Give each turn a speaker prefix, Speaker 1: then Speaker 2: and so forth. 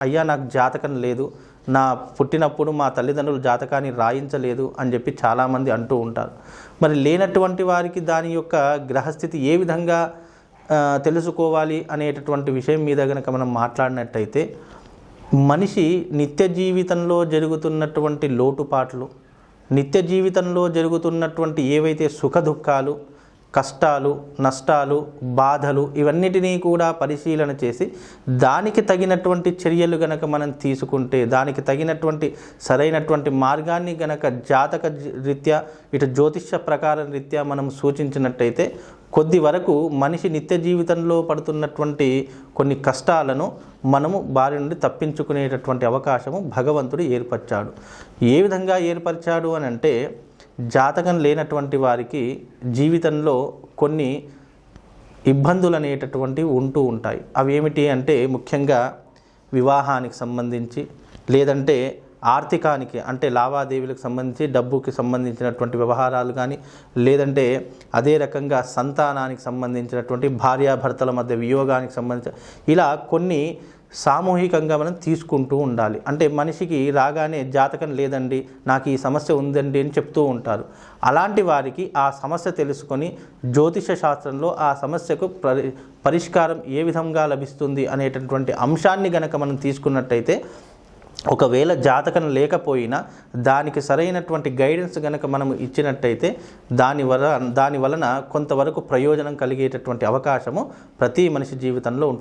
Speaker 1: అయ్యా నాకు జాతకం లేదు, నా పుట్టినప్పుడు మా తల్లిదండ్రులు జాతకాన్ని రాయించలేదు అని చెప్పి చాలామంది అంటూ ఉంటారు. మరి లేనటువంటి వారికి దాని యొక్క గ్రహస్థితి ఏ విధంగా తెలుసుకోవాలి అనేటటువంటి విషయం మీద కనుక మనం మాట్లాడినట్టయితే, మనిషి నిత్య జీవితంలో జరుగుతున్నటువంటి లోటుపాట్లు, నిత్య జీవితంలో జరుగుతున్నటువంటి ఏవైతే సుఖ దుఃఖాలు, కష్టాలు, నష్టాలు, బాధలు, ఇవన్నిటినీ కూడా పరిశీలన చేసి దానికి తగినటువంటి చర్యలు గనక మనం తీసుకుంటే, దానికి తగినటువంటి సరైనటువంటి మార్గాన్ని గనక జాతక రీత్యా ఇటు జ్యోతిష్య ప్రకారం రీత్యా మనం సూచించినట్టయితే కొద్ది వరకు మనిషి నిత్య జీవితంలో పడుతున్నటువంటి కొన్ని కష్టాలను మనము బారి నుండి తప్పించుకునేటటువంటి అవకాశము భగవంతుడు ఏర్పరిచాడు. ఏ విధంగా ఏర్పరిచాడు అని అంటే, జాతకం లేనటువంటి వారికి జీవితంలో కొన్ని ఇబ్బందులు అనేటటువంటివి ఉంటూ ఉంటాయి. అవి ఏమిటి అంటే, ముఖ్యంగా వివాహానికి సంబంధించి, లేదంటే ఆర్థికానికి అంటే లావాదేవీలకు సంబంధించి డబ్బుకి సంబంధించినటువంటి వ్యవహారాలు కానీ, లేదంటే అదే రకంగా సంతానానికి సంబంధించినటువంటి భార్యాభర్తల మధ్య వియోగానికి సంబంధించి, ఇలా కొన్ని సామూహికంగా మనం తీసుకుంటూ ఉండాలి. అంటే మనిషికి రాగానే జాతకం లేదండి, నాకు ఈ సమస్య ఉందండి అని చెప్తూ ఉంటారు. అలాంటి వారికి ఆ సమస్య తెలుసుకొని జ్యోతిష శాస్త్రంలో ఆ సమస్యకు పరిష్కారం ఏ విధంగా లభిస్తుంది అనేటటువంటి అంశాన్ని గనక మనం తీసుకున్నట్టయితే, ఒకవేళ జాతకం లేకపోయినా దానికి సరైనటువంటి గైడెన్స్ కనుక మనం ఇచ్చినట్టయితే దాని వలన కొంతవరకు ప్రయోజనం కలిగేటటువంటి అవకాశము ప్రతి మనిషి జీవితంలో ఉంటుంది.